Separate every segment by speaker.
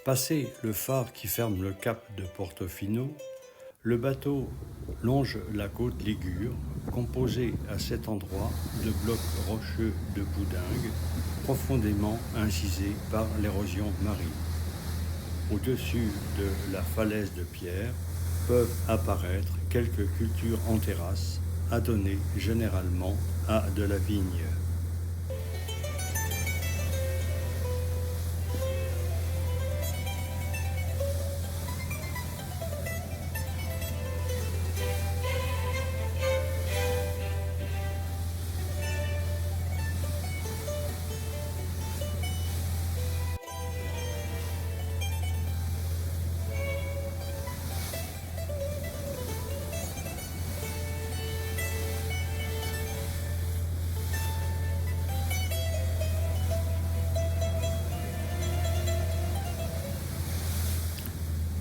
Speaker 1: Passé le phare qui ferme le cap de Portofino, le bateau longe la côte Ligure, composée à cet endroit de blocs rocheux de poudingue, profondément incisés par l'érosion marine. Au-dessus de la falaise de pierre peuvent apparaître quelques cultures en terrasse, adonnées généralement à de la vigne.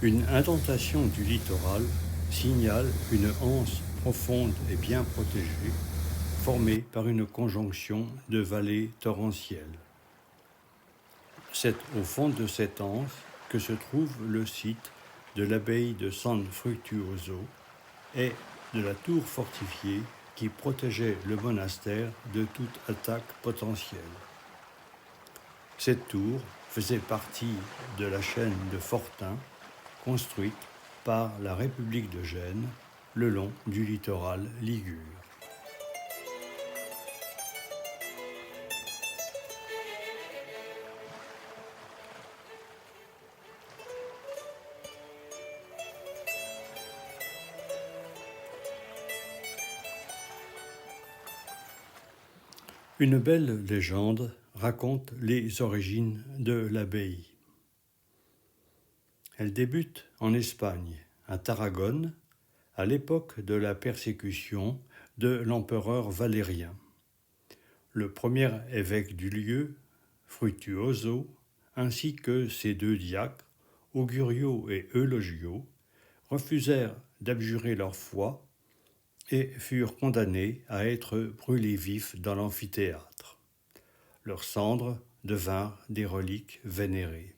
Speaker 1: Une indentation du littoral signale une anse profonde et bien protégée, formée par une conjonction de vallées torrentielles. C'est au fond de cette anse que se trouve le site de l'abbaye de San Fructuoso et de la tour fortifiée qui protégeait le monastère de toute attaque potentielle. Cette tour faisait partie de la chaîne de fortins construite par la République de Gênes le long du littoral ligure. Une belle légende raconte les origines de l'abbaye. Elle débute en Espagne, à Tarragone, à l'époque de la persécution de l'empereur Valérien. Le premier évêque du lieu, Fructuoso, ainsi que ses deux diacres, Augurio et Eulogio, refusèrent d'abjurer leur foi et furent condamnés à être brûlés vifs dans l'amphithéâtre. Leurs cendres devinrent des reliques vénérées.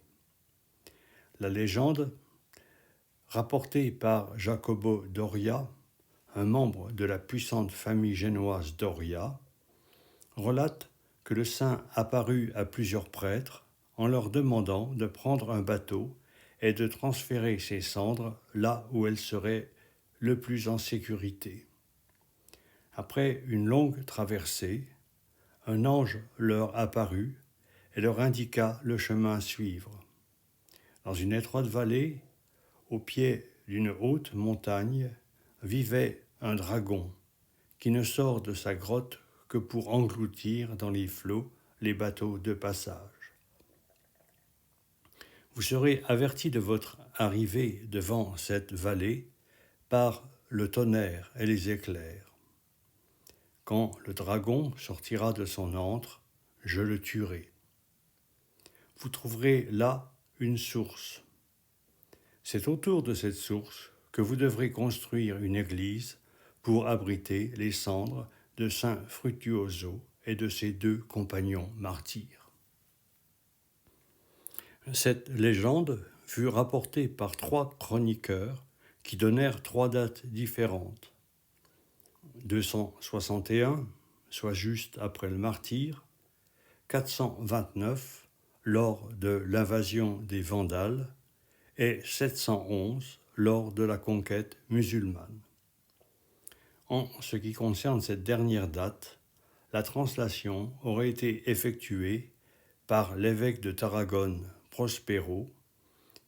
Speaker 1: La légende, rapportée par Jacobo Doria, un membre de la puissante famille génoise Doria, relate que le saint apparut à plusieurs prêtres en leur demandant de prendre un bateau et de transférer ses cendres là où elles seraient le plus en sécurité. Après une longue traversée, un ange leur apparut et leur indiqua le chemin à suivre. Dans une étroite vallée, au pied d'une haute montagne, vivait un dragon qui ne sort de sa grotte que pour engloutir dans les flots les bateaux de passage. Vous serez avertis de votre arrivée devant cette vallée par le tonnerre et les éclairs. Quand le dragon sortira de son antre, je le tuerai. Vous trouverez là une source. C'est autour de cette source que vous devrez construire une église pour abriter les cendres de saint Fructuoso et de ses deux compagnons martyrs. Cette légende fut rapportée par 3 chroniqueurs qui donnèrent 3 dates différentes. 261, soit juste après le martyre, 429, lors de l'invasion des Vandales, et 711, lors de la conquête musulmane. En ce qui concerne cette dernière date, la translation aurait été effectuée par l'évêque de Tarragone, Prospero,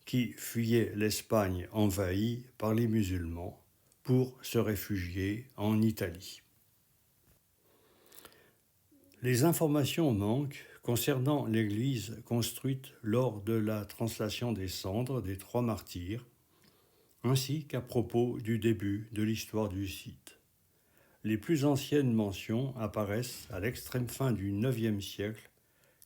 Speaker 1: qui fuyait l'Espagne envahie par les musulmans pour se réfugier en Italie. Les informations manquent concernant l'église construite lors de la translation des cendres des 3 martyrs, ainsi qu'à propos du début de l'histoire du site. Les plus anciennes mentions apparaissent à l'extrême fin du IXe siècle,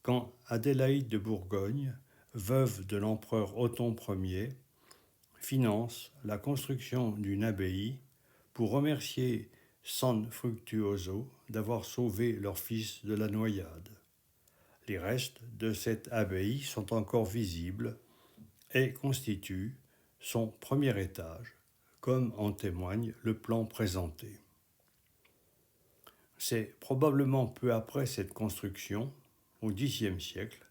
Speaker 1: quand Adélaïde de Bourgogne, veuve de l'empereur Othon Ier, finance la construction d'une abbaye pour remercier San Fructuoso d'avoir sauvé leur fils de la noyade. Les restes de cette abbaye sont encore visibles et constitue son premier étage, comme en témoigne le plan présenté. C'est probablement peu après cette construction, au Xe siècle,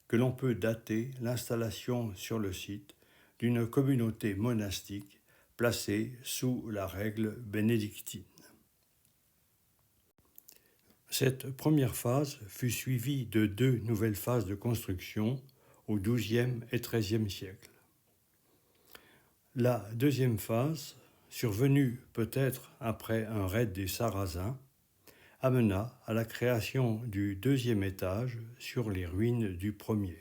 Speaker 1: que l'on peut dater l'installation sur le site d'une communauté monastique placée sous la règle bénédictine. Cette première phase fut suivie de 2 nouvelles phases de construction au XIIe et XIIIe siècle. La deuxième phase, survenue peut-être après un raid des Sarrasins, amena à la création du 2e étage sur les ruines du premier.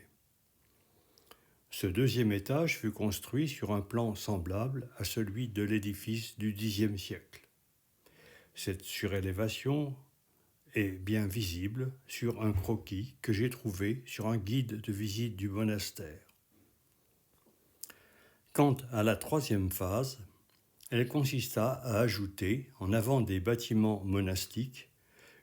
Speaker 1: Ce 2e étage fut construit sur un plan semblable à celui de l'édifice du Xe siècle. Cette surélévation est bien visible sur un croquis que j'ai trouvé sur un guide de visite du monastère. Quant à la 3e phase, elle consista à ajouter, en avant des bâtiments monastiques,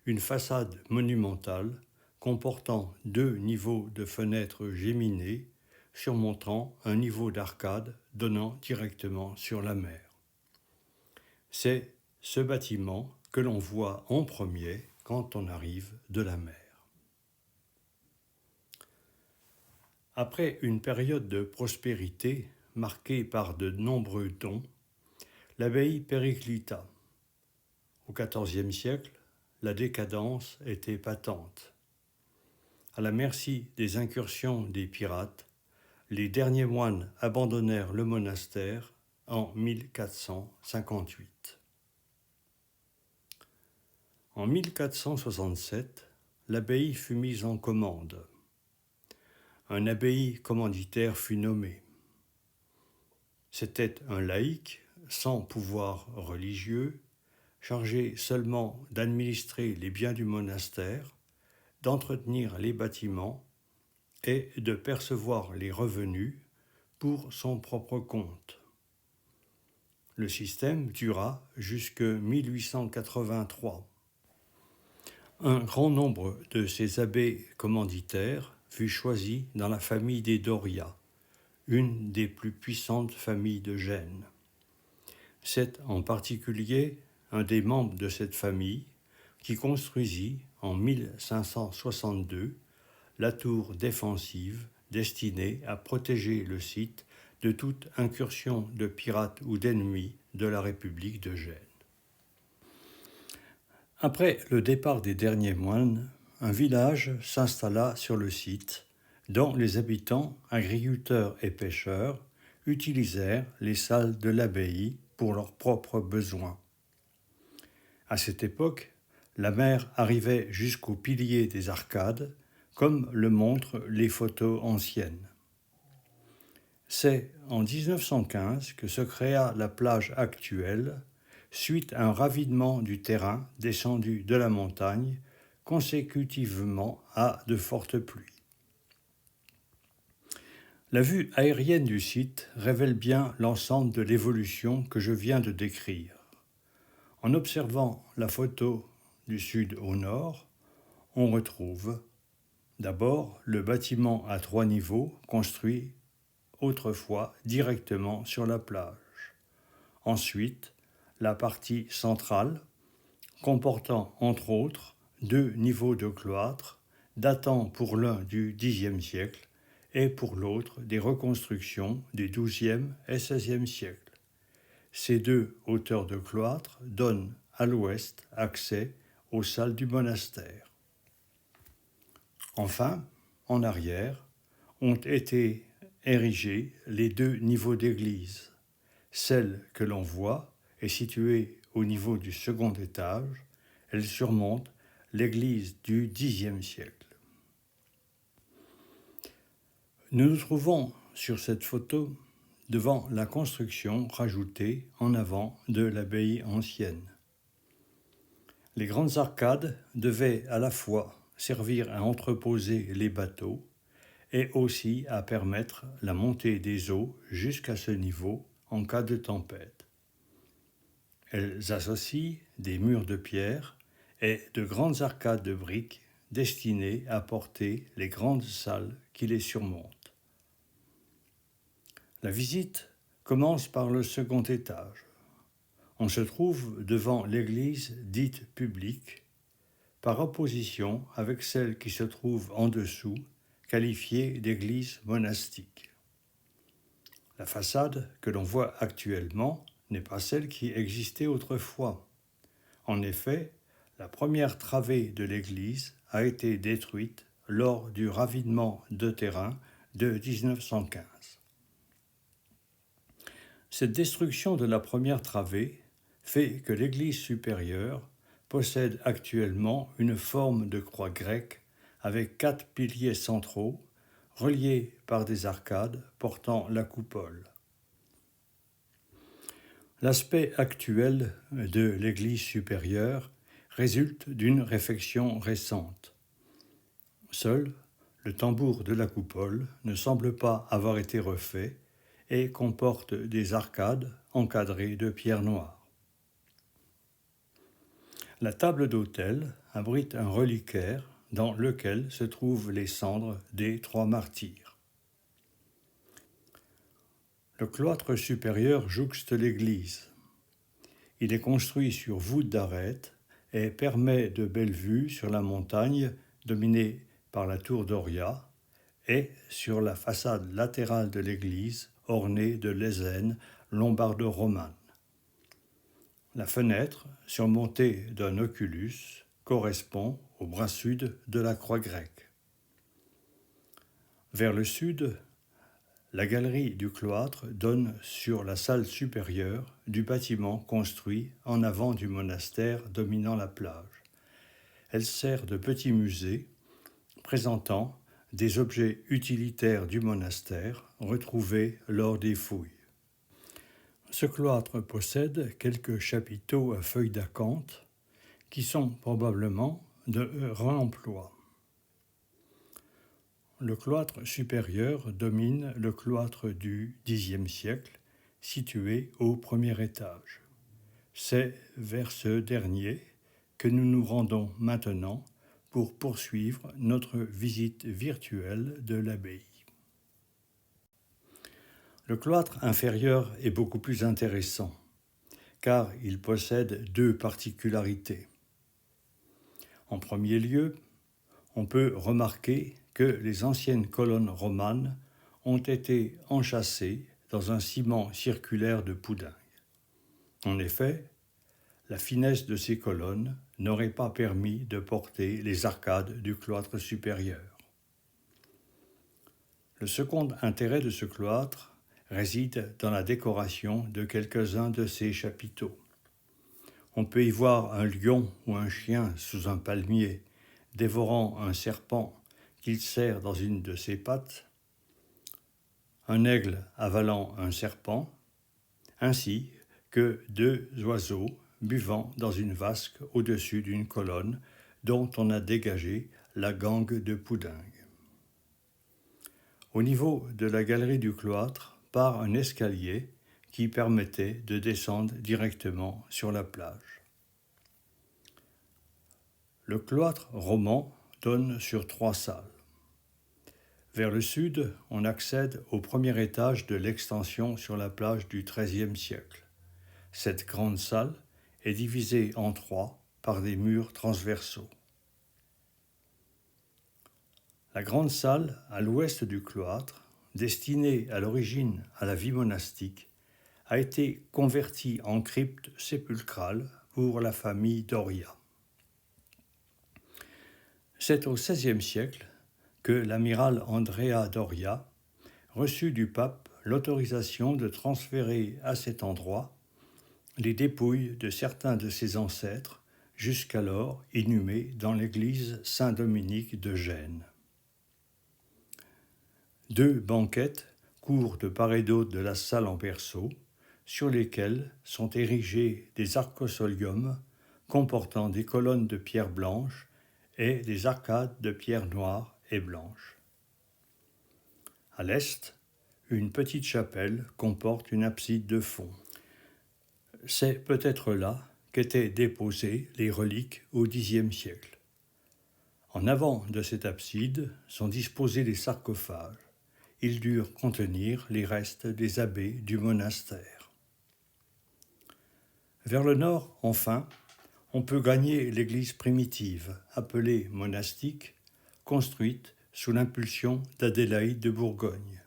Speaker 1: une façade monumentale comportant 2 niveaux de fenêtres géminées surmontant un niveau d'arcade donnant directement sur la mer. C'est ce bâtiment que l'on voit en premier quand on arrive de la mer. Après une période de prospérité marquée par de nombreux dons, l'abbaye périclita. Au XIVe siècle, la décadence était patente. À la merci des incursions des pirates, les derniers moines abandonnèrent le monastère en 1458. En 1467, l'abbaye fut mise en commande. Un abbaye commanditaire fut nommé. C'était un laïc sans pouvoir religieux, chargé seulement d'administrer les biens du monastère, d'entretenir les bâtiments et de percevoir les revenus pour son propre compte. Le système dura jusque 1883. Un grand nombre de ces abbés commanditaires fut choisi dans la famille des Doria, une des plus puissantes familles de Gênes. C'est en particulier un des membres de cette famille qui construisit en 1562 la tour défensive destinée à protéger le site de toute incursion de pirates ou d'ennemis de la République de Gênes. Après le départ des derniers moines, un village s'installa sur le site, dont les habitants, agriculteurs et pêcheurs, utilisèrent les salles de l'abbaye pour leurs propres besoins. À cette époque, la mer arrivait jusqu'aux piliers des arcades, comme le montrent les photos anciennes. C'est en 1915 que se créa la plage actuelle, suite à un ravidement du terrain descendu de la montagne consécutivement à de fortes pluies. La vue aérienne du site révèle bien l'ensemble de l'évolution que je viens de décrire. En observant la photo du sud au nord, on retrouve d'abord le bâtiment à 3 niveaux construit autrefois directement sur la plage. Ensuite, la partie centrale, comportant entre autres 2 niveaux de cloître, datant pour l'un du Xe siècle et pour l'autre des reconstructions des XIIe et XVIe siècles. Ces 2 hauteurs de cloître donnent à l'ouest accès aux salles du monastère. Enfin, en arrière, ont été érigés les 2 niveaux d'église. Celle que l'on voit est située au niveau du second étage. Elle surmonte l'église du Xe siècle. Nous nous trouvons sur cette photo devant la construction rajoutée en avant de l'abbaye ancienne. Les grandes arcades devaient à la fois servir à entreposer les bateaux et aussi à permettre la montée des eaux jusqu'à ce niveau en cas de tempête. Elles associent des murs de pierre et de grandes arcades de briques destinées à porter les grandes salles qui les surmontent. La visite commence par le second étage. On se trouve devant l'église dite publique, par opposition avec celle qui se trouve en dessous, qualifiée d'église monastique. La façade que l'on voit actuellement n'est pas celle qui existait autrefois. En effet, la première travée de l'église a été détruite lors du ravinement de terrain de 1915. Cette destruction de la première travée fait que l'église supérieure possède actuellement une forme de croix grecque avec 4 piliers centraux reliés par des arcades portant la coupole. L'aspect actuel de l'église supérieure résulte d'une réfection récente. Seul le tambour de la coupole ne semble pas avoir été refait et comporte des arcades encadrées de pierre noire. La table d'autel abrite un reliquaire dans lequel se trouvent les cendres des 3 martyrs. Le cloître supérieur jouxte l'église. Il est construit sur voûte d'arête et permet de belles vues sur la montagne dominée par la tour Doria et sur la façade latérale de l'église ornée de lésènes lombardo-romanes. La fenêtre, surmontée d'un oculus, correspond au bras sud de la croix grecque. Vers le sud, la galerie du cloître donne sur la salle supérieure du bâtiment construit en avant du monastère dominant la plage. Elle sert de petit musée présentant des objets utilitaires du monastère retrouvés lors des fouilles. Ce cloître possède quelques chapiteaux à feuilles d'acanthe qui sont probablement de réemploi. Le cloître supérieur domine le cloître du Xe siècle, situé au premier étage. C'est vers ce dernier que nous nous rendons maintenant pour poursuivre notre visite virtuelle de l'abbaye. Le cloître inférieur est beaucoup plus intéressant, car il possède 2 particularités. En premier lieu, on peut remarquer que les anciennes colonnes romanes ont été enchâssées dans un ciment circulaire de poudingue. En effet, la finesse de ces colonnes n'aurait pas permis de porter les arcades du cloître supérieur. Le second intérêt de ce cloître réside dans la décoration de quelques-uns de ses chapiteaux. On peut y voir un lion ou un chien sous un palmier, dévorant un serpent qu'il serre dans une de ses pattes, un aigle avalant un serpent, ainsi que 2 oiseaux buvant dans une vasque au-dessus d'une colonne dont on a dégagé la gangue de poudingue. Au niveau de la galerie du cloître part un escalier qui permettait de descendre directement sur la plage. Le cloître roman donne sur 3 salles. Vers le sud, on accède au premier étage de l'extension sur la plage du XIIIe siècle. Cette grande salle est divisée en 3 par des murs transversaux. La grande salle à l'ouest du cloître, destinée à l'origine à la vie monastique, a été convertie en crypte sépulcrale pour la famille Doria. C'est au XVIe siècle que l'amiral Andrea Doria reçut du pape l'autorisation de transférer à cet endroit les dépouilles de certains de ses ancêtres, jusqu'alors inhumés dans l'église Saint-Dominique de Gênes. 2 banquettes courent de part et d'autre de la salle en berceau, sur lesquelles sont érigés des arcosoliums comportant des colonnes de pierre blanche et des arcades de pierre noire et blanche. À l'est, une petite chapelle comporte une abside de fond. C'est peut-être là qu'étaient déposées les reliques au Xe siècle. En avant de cette abside sont disposés des sarcophages. ils durent contenir les restes des abbés du monastère. Vers le nord, enfin, on peut gagner l'église primitive, appelée monastique, construite sous l'impulsion d'Adélaïde de Bourgogne.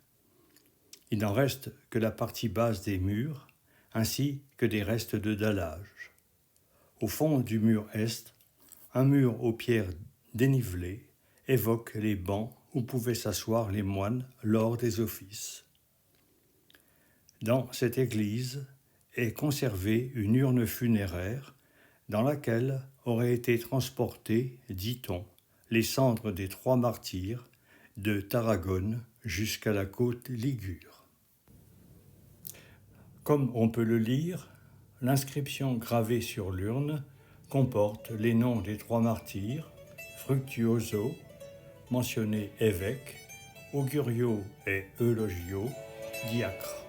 Speaker 1: Il n'en reste que la partie basse des murs, ainsi que des restes de dallage. Au fond du mur est, un mur aux pierres dénivelées évoque les bancs où pouvaient s'asseoir les moines lors des offices. Dans cette église est conservée une urne funéraire dans laquelle auraient été transportées, dit-on, les cendres des 3 martyrs de Tarragone jusqu'à la côte ligure. Comme on peut le lire, l'inscription gravée sur l'urne comporte les noms des 3 martyrs, Fructuoso, mentionné évêque, Augurio et Eulogio, diacre.